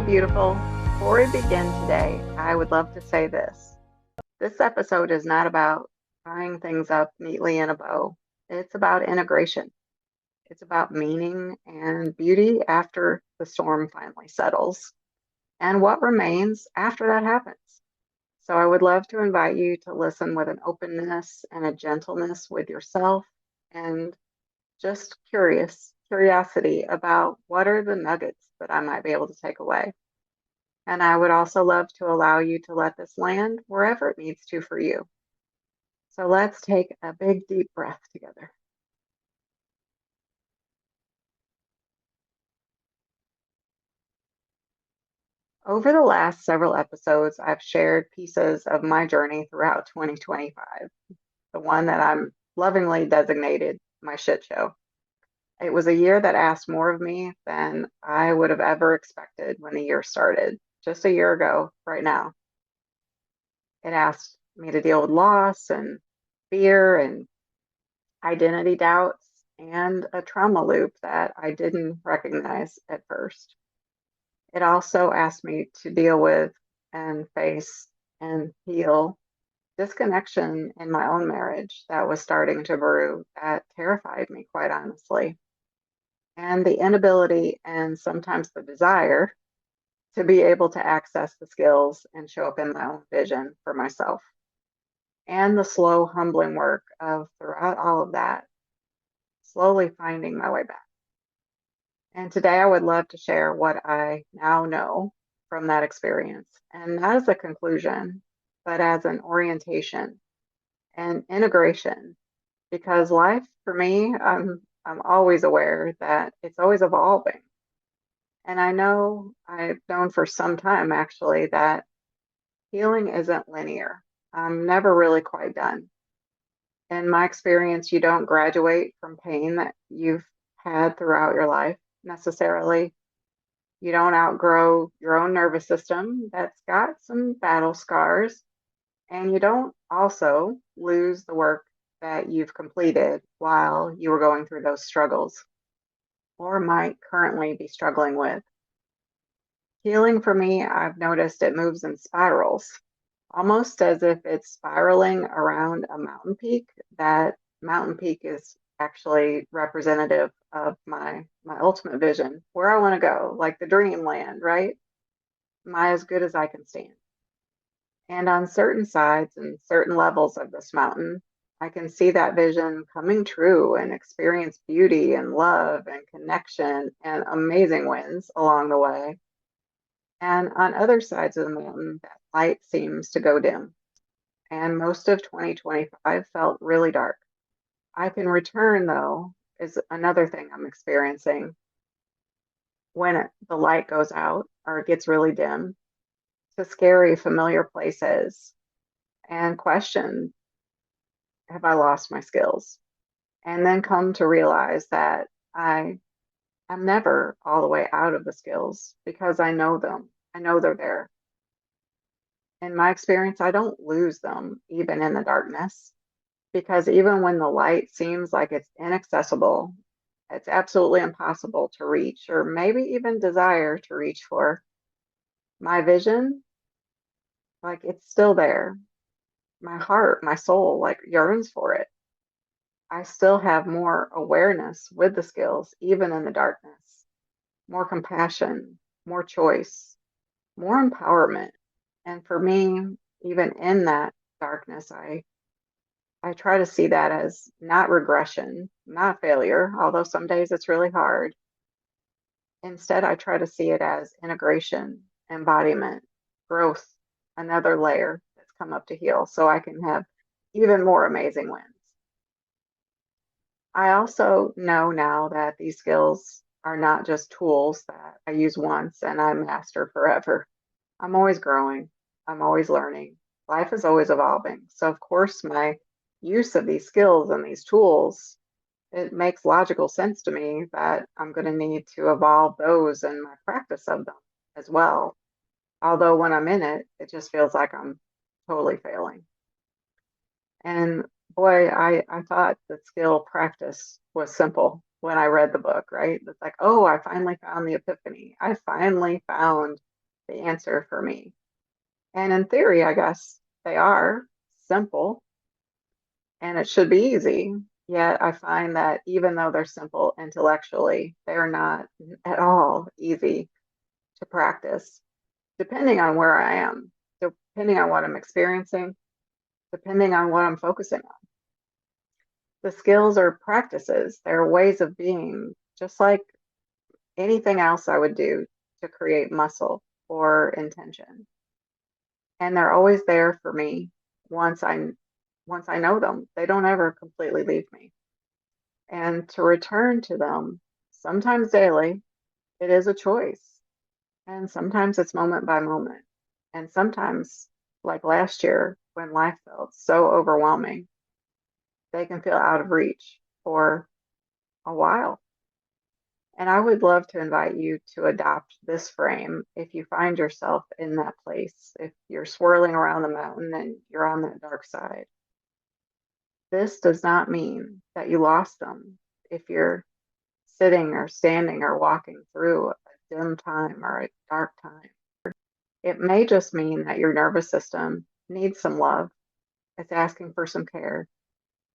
beautiful. Before we begin today, I would love to say this. This episode is not about tying things up neatly in a bow. It's about integration. It's about meaning and beauty after the storm finally settles and what remains after that happens. So I would love to invite you to listen with an openness and a gentleness with yourself and just curiosity about what are the nuggets that I might be able to take away. And I would also love to allow you to let this land wherever it needs to for you. So let's take a big deep breath together. Over the last several episodes, I've shared pieces of my journey throughout 2025, the one that I'm lovingly designated my shit show. It was a year that asked more of me than I would have ever expected when the year started, just a year ago, right now. It asked me to deal with loss and fear and identity doubts and a trauma loop that I didn't recognize at first. It also asked me to deal with and face and heal disconnection in my own marriage that was starting to brew that terrified me, quite honestly. And the inability and sometimes the desire to be able to access the skills and show up in my own vision for myself. And the slow, humbling work of throughout all of that, slowly finding my way back. And today I would love to share what I now know from that experience. And not as a conclusion, but as an orientation and integration. Because life for me, I'm always aware that it's always evolving. And I know I've known for some time actually that healing isn't linear. I'm never really quite done. In my experience, you don't graduate from pain that you've had throughout your life necessarily. You don't outgrow your own nervous system that's got some battle scars. And you don't also lose the work that you've completed while you were going through those struggles or might currently be struggling with. Healing for me, I've noticed it moves in spirals, almost as if it's spiraling around a mountain peak. That mountain peak is actually representative of my ultimate vision, where I want to go, like the dreamland, right? My as good as I can stand. And on certain sides and certain levels of this mountain, I can see that vision coming true and experience beauty and love and connection and amazing wins along the way. And on other sides of the mountain, that light seems to go dim. And most of 2025 felt really dark. I can return, though, is another thing I'm experiencing when the light goes out or it gets really dim to scary, familiar places and question, have I lost my skills? And then come to realize that I'm never all the way out of the skills because I know them. I know they're there. In my experience, I don't lose them even in the darkness because even when the light seems like it's inaccessible, it's absolutely impossible to reach or maybe even desire to reach for, my vision, like it's still there. My heart, my soul, like yearns for it. I still have more awareness with the skills, even in the darkness, more compassion, more choice, more empowerment. And for me, even in that darkness, I try to see that as not regression, not failure, although some days it's really hard. Instead, I try to see it as integration, embodiment, growth, another layer that's come up to heal so I can have even more amazing wins. I also know now that these skills are not just tools that I use once and I master forever. I'm always growing, I'm always learning. Life is always evolving. So, of course, my use of these skills and these tools, it makes logical sense to me that I'm going to need to evolve those and my practice of them as well. Although when I'm in it, it just feels like I'm totally failing. And boy, I thought that skill practice was simple when I read the book, right? It's like, oh, I finally found the epiphany. I finally found the answer for me. And in theory, I guess they are simple and it should be easy. Yet I find that even though they're simple intellectually, they're not at all easy to practice, depending on where I am, depending on what I'm experiencing, depending on what I'm focusing on. The skills are practices, they're ways of being, just like anything else I would do to create muscle or intention. And they're always there for me once I once I know them. They don't ever completely leave me. And to return to them, sometimes daily, it is a choice. And sometimes it's moment by moment. And sometimes, like last year, when life felt so overwhelming, they can feel out of reach for a while. And I would love to invite you to adopt this frame if you find yourself in that place, if you're swirling around the mountain and you're on that dark side. This does not mean that you lost them if you're sitting or standing or walking through a dim time or a dark time. It may just mean that your nervous system needs some love. It's asking for some care.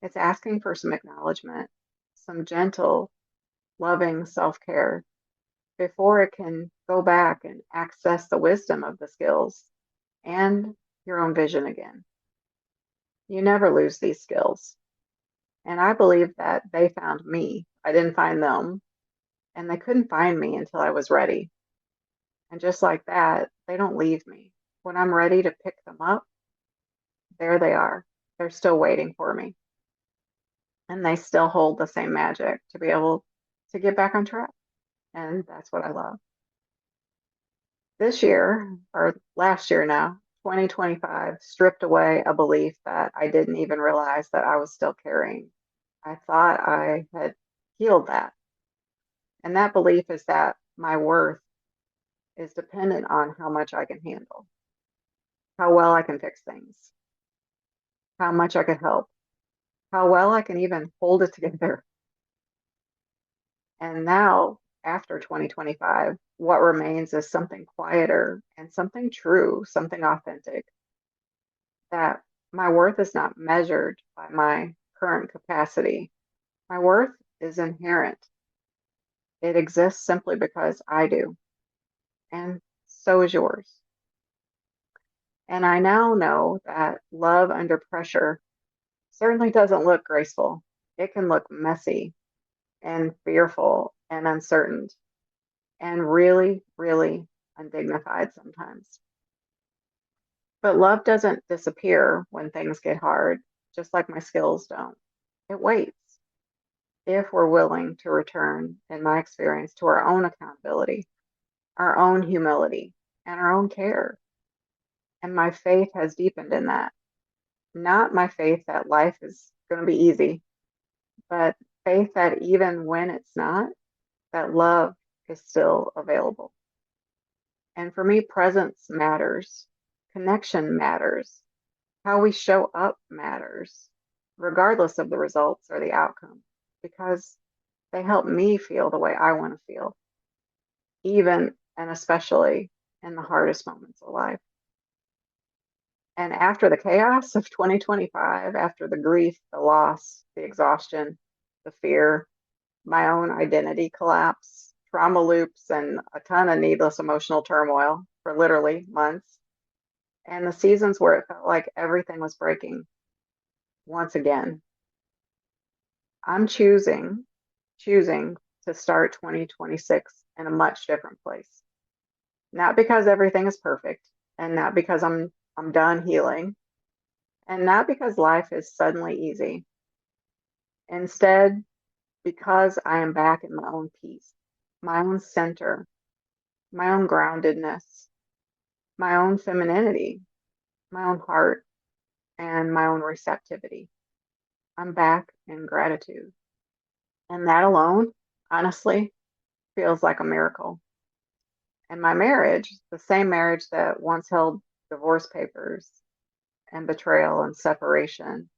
It's asking for some acknowledgement, some gentle, loving self care before it can go back and access the wisdom of the skills and your own vision again. You never lose these skills. And I believe that they found me. I didn't find them, and they couldn't find me until I was ready. And just like that, they don't leave me. When I'm ready to pick them up, there they are. They're still waiting for me. And they still hold the same magic to be able to get back on track. And that's what I love. This year, or last year now, 2025, stripped away a belief that I didn't even realize that I was still carrying. I thought I had healed that. And that belief is that my worth is dependent on how much I can handle, how well I can fix things, how much I can help, how well I can even hold it together. And now, after 2025, what remains is something quieter and something true, something authentic, that my worth is not measured by my current capacity. My worth is inherent. It exists simply because I do, and so is yours. And I now know that love under pressure certainly doesn't look graceful. It can look messy and fearful and uncertain and really, really undignified sometimes. But love doesn't disappear when things get hard, just like my skills don't. It waits if we're willing to return, in my experience, to our own accountability, our own humility, and our own care. And my faith has deepened in that. Not my faith that life is going to be easy, but faith that even when it's not, that love is still available. And for me, presence matters, connection matters, how we show up matters, regardless of the results or the outcome, because they help me feel the way I want to feel, even and especially in the hardest moments of life. And after the chaos of 2025, after the grief, the loss, the exhaustion, the fear, my own identity collapse, trauma loops, and a ton of needless emotional turmoil for literally months, and the seasons where it felt like everything was breaking once again, I'm choosing to start 2026 in a much different place. Not because everything is perfect, and not because I'm done healing, and not because life is suddenly easy. Instead, because I am back in my own peace, my own center, my own groundedness, my own femininity, my own heart, and my own receptivity. I'm back in gratitude. And that alone, honestly, feels like a miracle. And my marriage, the same marriage that once held divorce papers and betrayal and separation,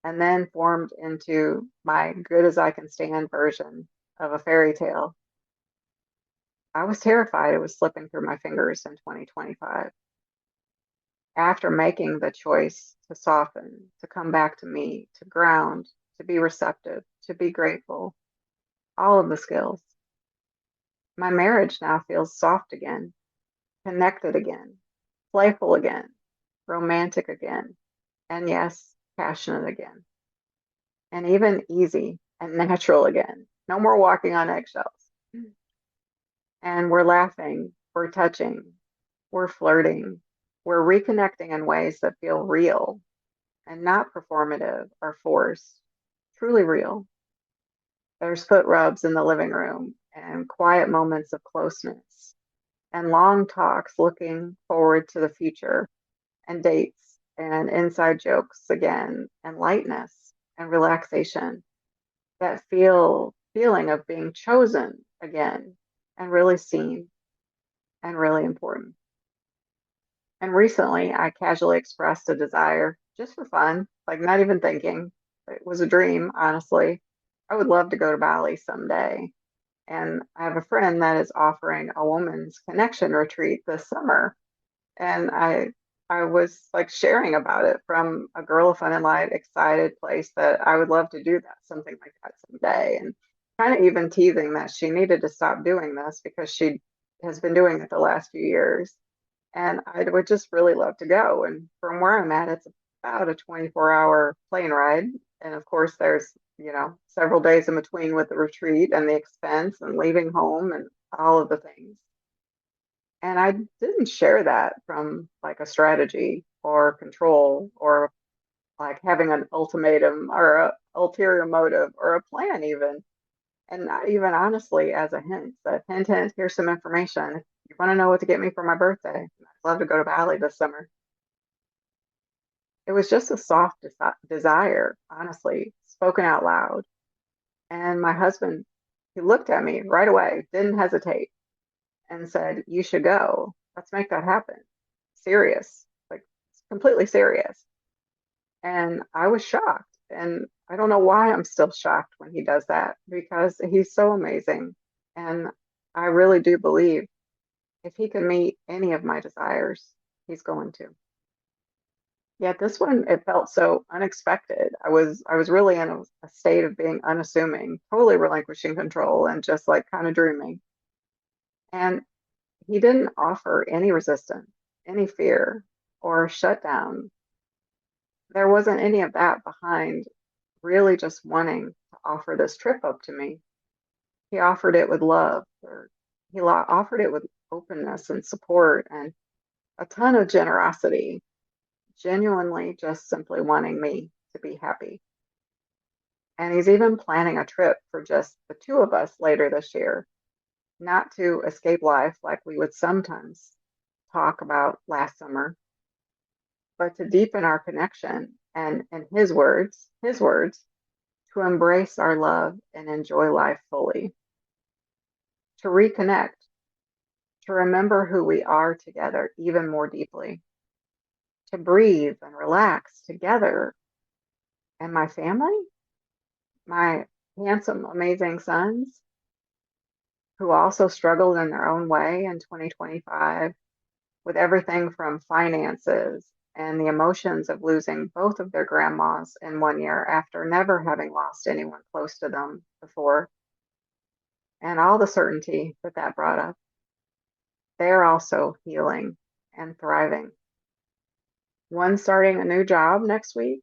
and then formed into my good as I can stand version of a fairy tale, I was terrified it was slipping through my fingers in 2025. After making the choice to soften, to come back to me, to ground, to be receptive, to be grateful, all of the skills, my marriage now feels soft again, connected again, playful again, romantic again, and yes, passionate again, and even easy and natural again. No more walking on eggshells. And we're laughing, we're touching, we're flirting, we're reconnecting in ways that feel real and not performative or forced, truly real. There's foot rubs in the living room and quiet moments of closeness and long talks looking forward to the future and dates and inside jokes again and lightness and relaxation, that feeling of being chosen again and really seen and really important. And recently I casually expressed a desire just for fun, like not even thinking. It was a dream, honestly. I would love to go to Bali someday. And I have a friend that is offering a woman's connection retreat this summer. And I was like sharing about it from a girl of fun and light, excited place that I would love to do that, something like that someday. And kind of even teasing that she needed to stop doing this because she has been doing it the last few years. And I would just really love to go. And from where I'm at, it's about a 24-hour plane ride. And of course, there's, several days in between with the retreat and the expense and leaving home and all of the things. And I didn't share that from like a strategy or control or like having an ultimatum or a ulterior motive or a plan even. And not even honestly as a hint that hint, hint, here's some information. If you want to know what to get me for my birthday, I'd love to go to Bali this summer. It was just a soft desire, honestly, spoken out loud. And my husband, he looked at me right away, didn't hesitate, and said, "You should go. Let's make that happen." Serious, like completely serious. And I was shocked. And I don't know why I'm still shocked when he does that because he's so amazing. And I really do believe if he can meet any of my desires, he's going to. Yet this one, it felt so unexpected. I was really in a state of being unassuming, totally relinquishing control and just like kind of dreaming. And he didn't offer any resistance, any fear or shutdown. There wasn't any of that behind really just wanting to offer this trip up to me. He offered it with love, or offered it with openness and support and a ton of generosity, genuinely just simply wanting me to be happy. And he's even planning a trip for just the two of us later this year, not to escape life like we would sometimes talk about last summer, but to deepen our connection and, in his words, to embrace our love and enjoy life fully, to reconnect, to remember who we are together even more deeply, to breathe and relax together. And my family, my handsome, amazing sons, who also struggled in their own way in 2025 with everything from finances and the emotions of losing both of their grandmas in 1 year after never having lost anyone close to them before, and all the certainty that that brought up. They're also healing and thriving. One starting a new job next week,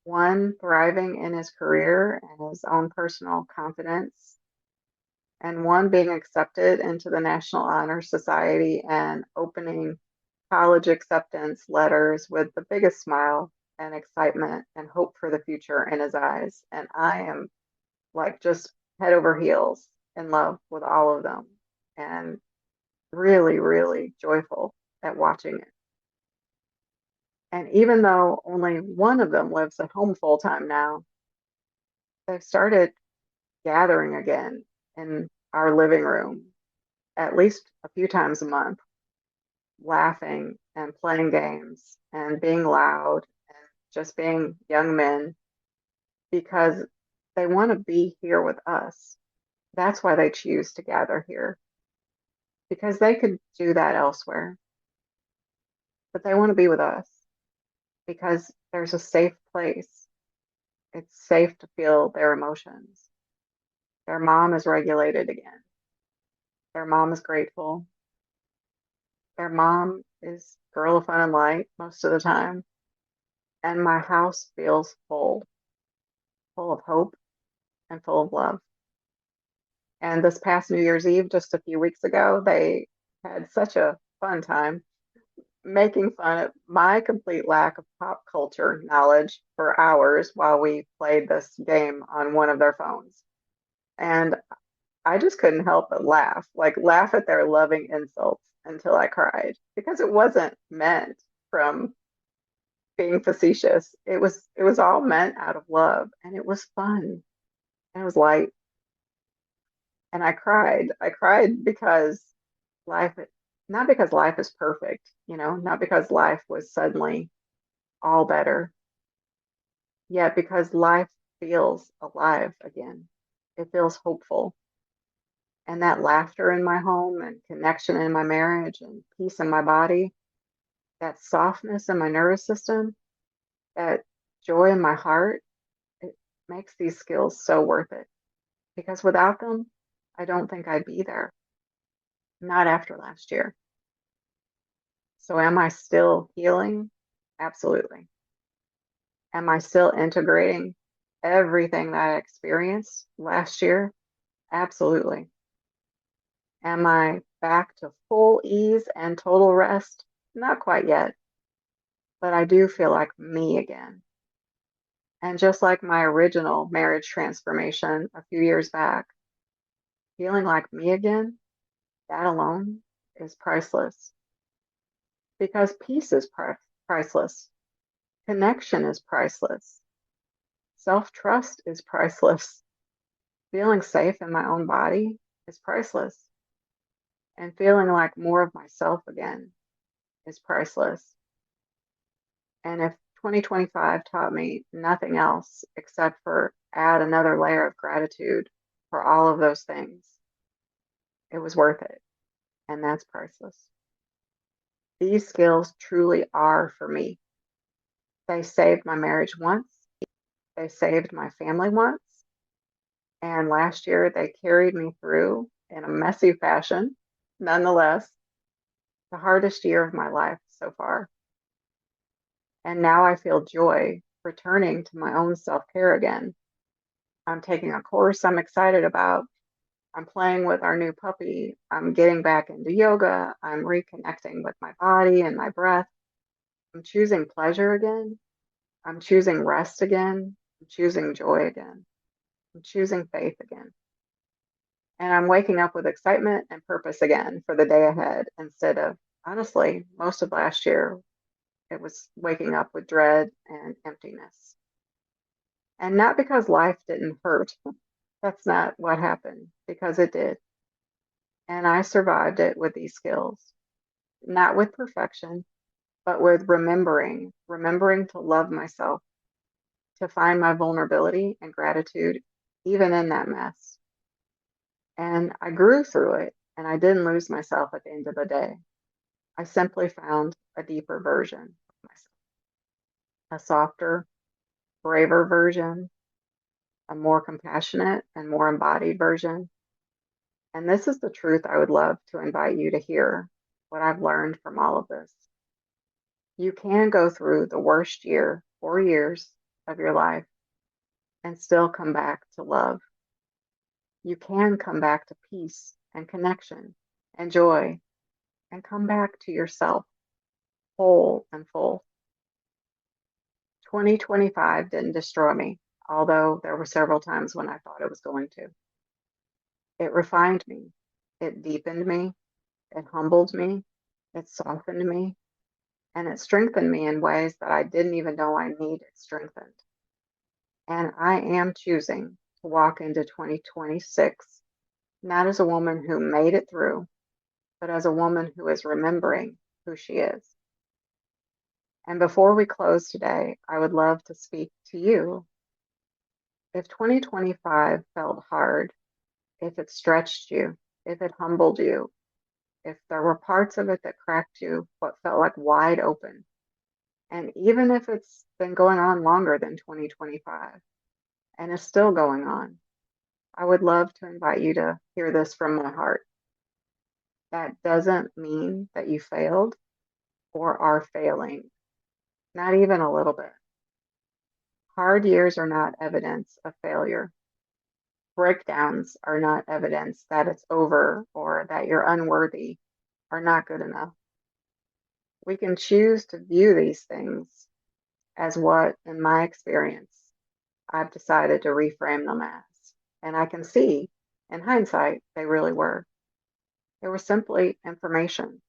one thriving in his career and his own personal confidence, and one being accepted into the National Honor Society and opening college acceptance letters with the biggest smile and excitement and hope for the future in his eyes. And I am like just head over heels in love with all of them and really, really joyful at watching it. And even though only one of them lives at home full time now, they've started gathering again in our living room at least a few times a month, laughing and playing games and being loud and just being young men because they want to be here with us. That's why they choose to gather here. because they could do that elsewhere, but they want to be with us because there's a safe place. It's safe to feel their emotions. Their mom is regulated again. Their mom is grateful. Their mom is girl of fun and light most of the time. And my house feels full, full of hope and full of love. And this past New Year's Eve, just a few weeks ago, they had such a fun time making fun of my complete lack of pop culture knowledge for hours while we played this game on one of their phones. And I just couldn't help but laugh, like laugh at their loving insults until I cried because it wasn't meant from being facetious. It was all meant out of love and it was fun. And it was light. And I cried. I cried because life, not because life is perfect, not because life was suddenly all better, yet because life feels alive again. It feels hopeful. And that laughter in my home and connection in my marriage and peace in my body, that softness in my nervous system, that joy in my heart, it makes these skills so worth it. Because without them, I don't think I'd be there. Not after last year. So am I still healing? Absolutely. Am I still integrating everything that I experienced last year? Absolutely. Am I back to full ease and total rest? Not quite yet, but I do feel like me again. And just like my original marriage transformation a few years back, feeling like me again, that alone is priceless because peace is priceless. Connection is priceless. Self trust is priceless. Feeling safe in my own body is priceless. And feeling like more of myself again is priceless. And if 2025 taught me nothing else except for add another layer of gratitude for all of those things, it was worth it. And that's priceless. These skills truly are for me. They saved my marriage once, they saved my family once, and last year they carried me through in a messy fashion, nonetheless, the hardest year of my life so far. And now I feel joy returning to my own self care again. I'm taking a course I'm excited about. I'm playing with our new puppy. I'm getting back into yoga. I'm reconnecting with my body and my breath. I'm choosing pleasure again. I'm choosing rest again. I'm choosing joy again. I'm choosing faith again. And I'm waking up with excitement and purpose again for the day ahead instead of, honestly, most of last year, it was waking up with dread and emptiness. And not because life didn't hurt. That's not what happened, because it did. And I survived it with these skills, not with perfection, but with remembering to love myself, to find my vulnerability and gratitude, even in that mess. And I grew through it, and I didn't lose myself at the end of the day. I simply found a deeper version of myself, a softer, braver version, a more compassionate and more embodied version. And this is the truth I would love to invite you to hear, what I've learned from all of this. You can go through the worst year or years of your life and still come back to love. You can come back to peace and connection and joy and come back to yourself whole and full. 2025 didn't destroy me, although there were several times when I thought it was going to. It refined me, it deepened me, it humbled me, it softened me, and it strengthened me in ways that I didn't even know I needed strengthened. And I am choosing to walk into 2026 not as a woman who made it through, but as a woman who is remembering who she is. And before we close today, I would love to speak to you. If 2025 felt hard, if it stretched you, if it humbled you, if there were parts of it that cracked you, what felt like wide open, and even if it's been going on longer than 2025 and is still going on, I would love to invite you to hear this from my heart. That doesn't mean that you failed or are failing, not even a little bit. Hard years are not evidence of failure. Breakdowns are not evidence that it's over or that you're unworthy or not good enough. We can choose to view these things as what, in my experience, I've decided to reframe them as. And I can see, in hindsight, they really were. They were simply information,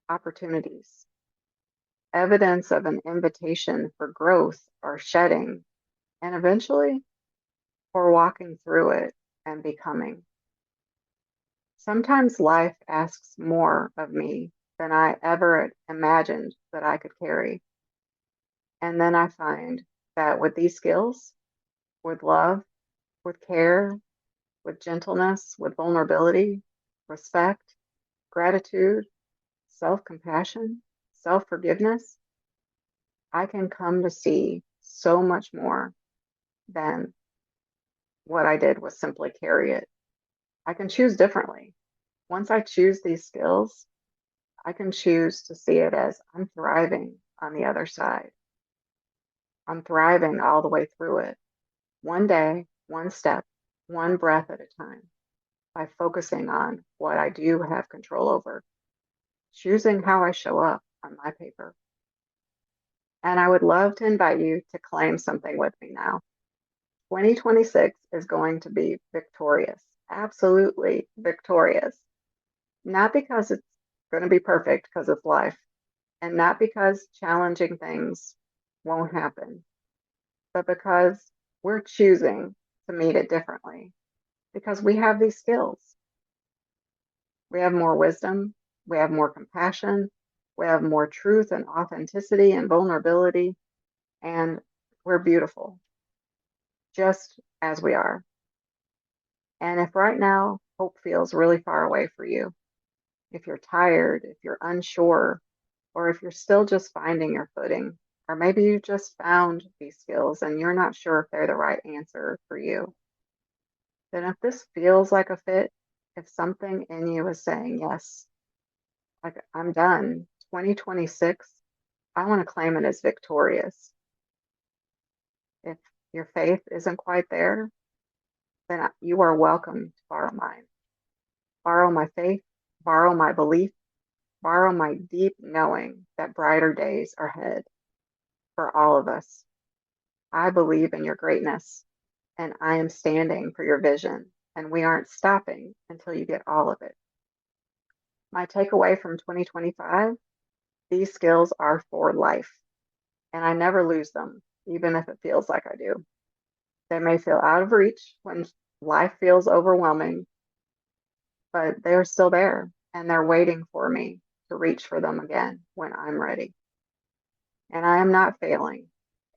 opportunities, evidence of an invitation for growth or shedding, and eventually for walking through it and becoming. Sometimes life asks more of me than I ever imagined that I could carry. And then I find that with these skills, with love, with care, with gentleness, with vulnerability, respect, gratitude, self compassion, self forgiveness, I can come to see so much more than what I did was simply carry it. I can choose differently. Once I choose these skills, I can choose to see it as I'm thriving on the other side. I'm thriving all the way through it, one day, one step, one breath at a time, by focusing on what I do have control over, choosing how I show up on my paper. And I would love to invite you to claim something with me now. 2026 is going to be victorious, absolutely victorious. Not because it's going to be perfect, because it's life, and not because challenging things won't happen, but because we're choosing to meet it differently, because we have these skills. We have more wisdom, we have more compassion, we have more truth and authenticity and vulnerability, and we're beautiful just as we are. And if right now hope feels really far away for you, if you're tired, if you're unsure, or if you're still just finding your footing, or maybe you just found these skills and you're not sure if they're the right answer for you, then if this feels like a fit, if something in you is saying, yes, like I'm done, 2026, I want to claim it as victorious. If your faith isn't quite there, then you are welcome to borrow mine. Borrow my faith, borrow my belief, borrow my deep knowing that brighter days are ahead for all of us. I believe in your greatness, and I am standing for your vision, and we aren't stopping until you get all of it. My takeaway from 2025, these skills are for life, and I never lose them, even if it feels like I do. They may feel out of reach when life feels overwhelming, but they're still there, and they're waiting for me to reach for them again when I'm ready. And I am not failing,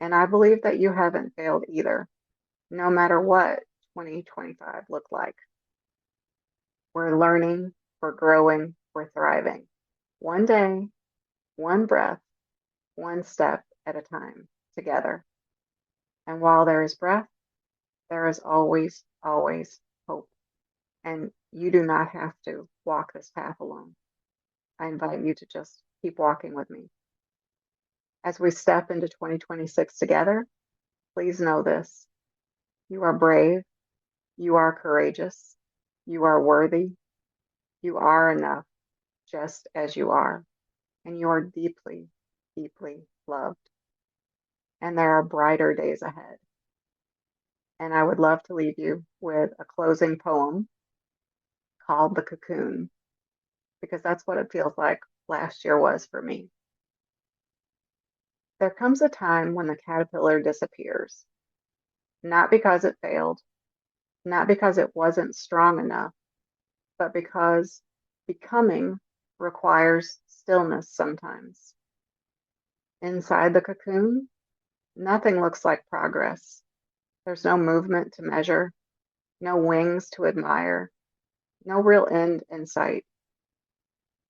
and I believe that you haven't failed either, no matter what 2025 looked like. We're learning, we're growing, we're thriving. One day, one breath, one step at a time together. And while there is breath, there is always, always hope. And you do not have to walk this path alone. I invite you to just keep walking with me. As we step into 2026 together, please know this. You are brave. You are courageous. You are worthy. You are enough just as you are. And you are deeply, deeply loved. And there are brighter days ahead. And I would love to leave you with a closing poem called The Cocoon, because that's what it feels like last year was for me. There comes a time when the caterpillar disappears, not because it failed, not because it wasn't strong enough, but because becoming requires stillness sometimes. Inside the cocoon, nothing looks like progress. There's no movement to measure, no wings to admire, no real end in sight.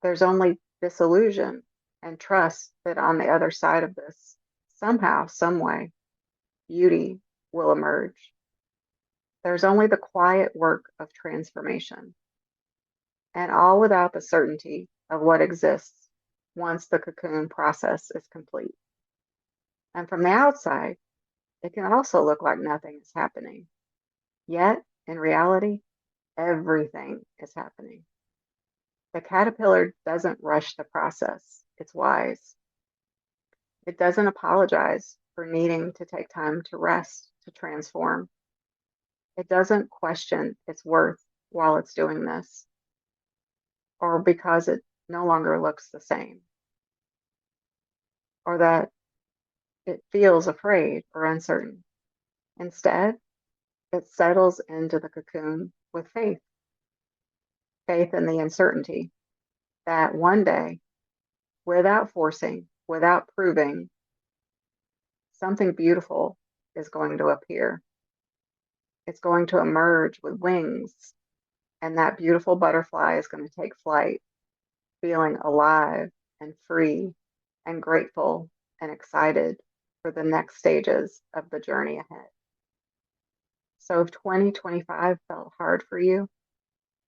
There's only disillusion and trust that on the other side of this, somehow, some way, beauty will emerge. There's only the quiet work of transformation, and all without the certainty of what exists once the cocoon process is complete. And from the outside, it can also look like nothing is happening. Yet, in reality, everything is happening. The caterpillar doesn't rush the process, it's wise. It doesn't apologize for needing to take time to rest, to transform. It doesn't question its worth while it's doing this, or because it no longer looks the same, or that it feels afraid or uncertain. Instead, it settles into the cocoon with faith, faith in the uncertainty that one day, without forcing, without proving, something beautiful is going to appear. It's going to emerge with wings, and that beautiful butterfly is going to take flight, feeling alive and free and grateful and excited for the next stages of the journey ahead. So if 2025 felt hard for you,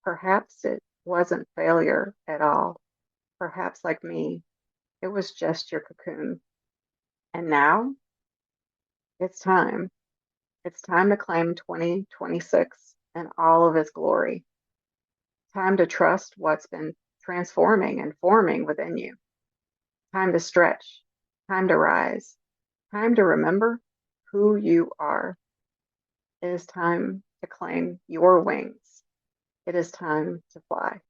perhaps it wasn't failure at all. Perhaps, like me, it was just your cocoon. And now it's time. It's time to claim 2026 and all of its glory. Time to trust what's been transforming and forming within you. Time to stretch. Time to rise. Time to remember who you are. It is time to claim your wings. It is time to fly.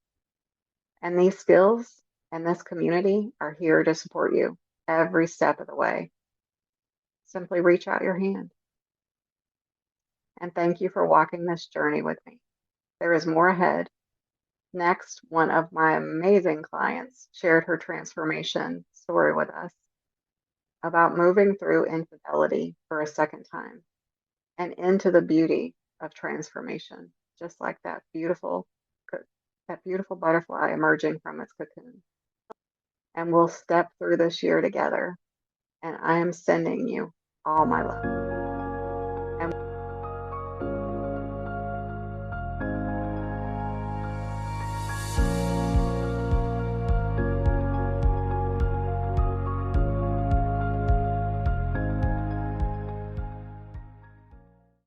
And these skills and this community are here to support you every step of the way. Simply reach out your hand. And thank you for walking this journey with me. There is more ahead. Next, one of my amazing clients shared her transformation story with us about moving through infidelity for a second time and into the beauty of transformation, just like that beautiful butterfly emerging from its cocoon. And we'll step through this year together. And I am sending you all my love.